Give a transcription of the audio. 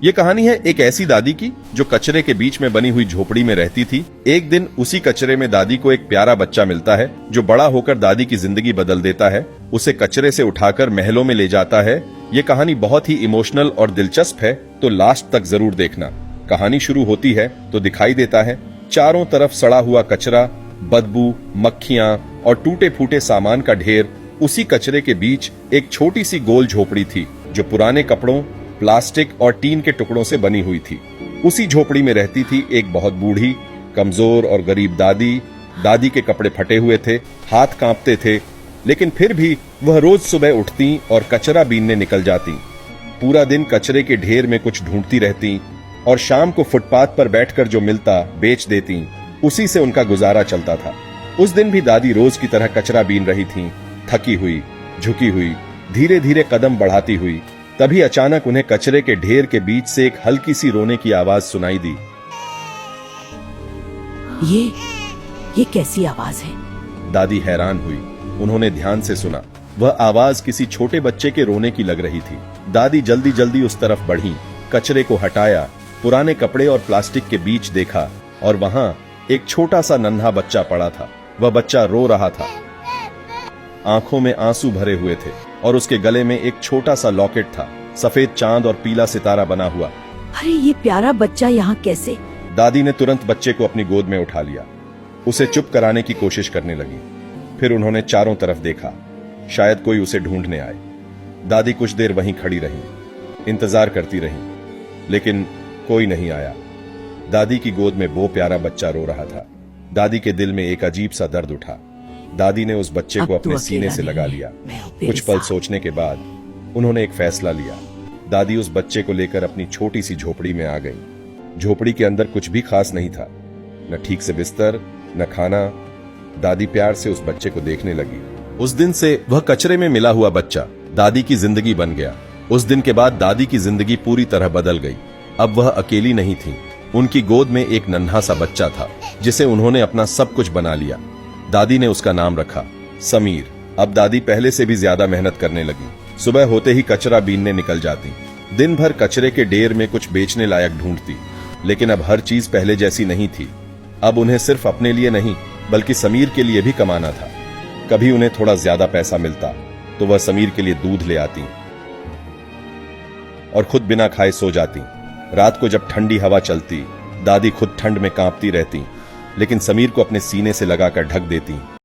ये कहानी है एक ऐसी दादी की जो कचरे के बीच में बनी हुई झोपड़ी में रहती थी। एक दिन उसी कचरे में दादी को एक प्यारा बच्चा मिलता है जो बड़ा होकर दादी की जिंदगी बदल देता है, उसे कचरे से उठाकर महलों में ले जाता है। ये कहानी बहुत ही इमोशनल और दिलचस्प है, तो लास्ट तक जरूर देखना। कहानी शुरू होती है तो दिखाई देता है चारों तरफ सड़ा हुआ कचरा, बदबू, मक्खियां और टूटे फूटे सामान का ढेर। उसी कचरे के बीच एक छोटी सी गोल झोपड़ी थी जो पुराने कपड़ों, प्लास्टिक और टीन के टुकड़ों से बनी हुई थी। उसी झोपड़ी में रहती थी एक बहुत बूढ़ी, कमजोर और गरीब दादी। दादी के कपड़े फटे हुए थे, हाथ कांपते थे, लेकिन फिर भी वह रोज सुबह उठती और कचरा बीनने निकल जाती। पूरा दिन कचरे के ढेर में कुछ ढूंढती रहती और शाम को फुटपाथ पर बैठकर जो मिलता बेच देती। उसी से उनका गुजारा चलता था। उस दिन भी दादी रोज की तरह कचरा बीन रही थी, थकी हुई, झुकी हुई, धीरे धीरे कदम बढ़ाती हुई। तभी अचानक उन्हें कचरे के ढेर के बीच से एक हल्की सी रोने की आवाज सुनाई दी। ये कैसी आवाज है? दादी हैरान हुई। उन्होंने ध्यान से सुना। वह आवाज किसी छोटे बच्चे के रोने की लग रही थी। दादी जल्दी जल्दी उस तरफ बढ़ी, कचरे को हटाया, पुराने कपड़े और प्लास्टिक के बीच देखा और वहां एक छोटा सा नन्हा बच्चा पड़ा था। वह बच्चा रो रहा था, आंखों में आंसू भरे हुए थे और उसके गले में एक छोटा सा लॉकेट था, सफेद चांद और पीला सितारा बना हुआ। अरे ये प्यारा बच्चा यहाँ कैसे? दादी ने तुरंत बच्चे को अपनी गोद में उठा लिया, उसे चुप कराने की कोशिश करने लगी। फिर उन्होंने चारों तरफ देखा, शायद कोई उसे ढूंढने आए। दादी कुछ देर वहीं खड़ी रही, इंतजार करती रही, लेकिन कोई नहीं आया। दादी की गोद में वो प्यारा बच्चा रो रहा था। दादी के दिल में एक अजीब सा दर्द उठा। दादी ने उस बच्चे को अपने सीने से लगा लिया। कुछ पल सोचने के बाद उन्होंने एक फैसला लिया। दादी उस बच्चे को लेकर अपनी छोटी सी झोपड़ी में आ गई। झोपड़ी के अंदर कुछ भी खास नहीं था, न ठीक से बिस्तर, न खाना। दादी प्यार से उस बच्चे को देखने लगी। उस दिन से वह कचरे में मिला हुआ बच्चा दादी की जिंदगी बन गया। उस दिन के बाद दादी की जिंदगी पूरी तरह बदल गई। अब वह अकेली नहीं थी। उनकी गोद में एक नन्हा सा बच्चा था जिसे उन्होंने अपना सब कुछ बना लिया। दादी ने उसका नाम रखा समीर। अब दादी पहले से भी ज्यादा मेहनत करने लगी। सुबह होते ही कचरा बीनने निकल जाती। दिन भर कचरे के ढेर में कुछ बेचने लायक ढूंढती, लेकिन अब हर चीज पहले जैसी नहीं थी। अब उन्हें सिर्फ अपने लिए नहीं बल्कि समीर के लिए भी कमाना था। कभी उन्हें थोड़ा ज्यादा पैसा मिलता तो वह समीर के लिए दूध ले आती और खुद बिना खाए सो जाती। रात को जब ठंडी हवा चलती, दादी खुद ठंड में कांपती रहती, लेकिन समीर को अपने सीने से लगाकर ढक देती।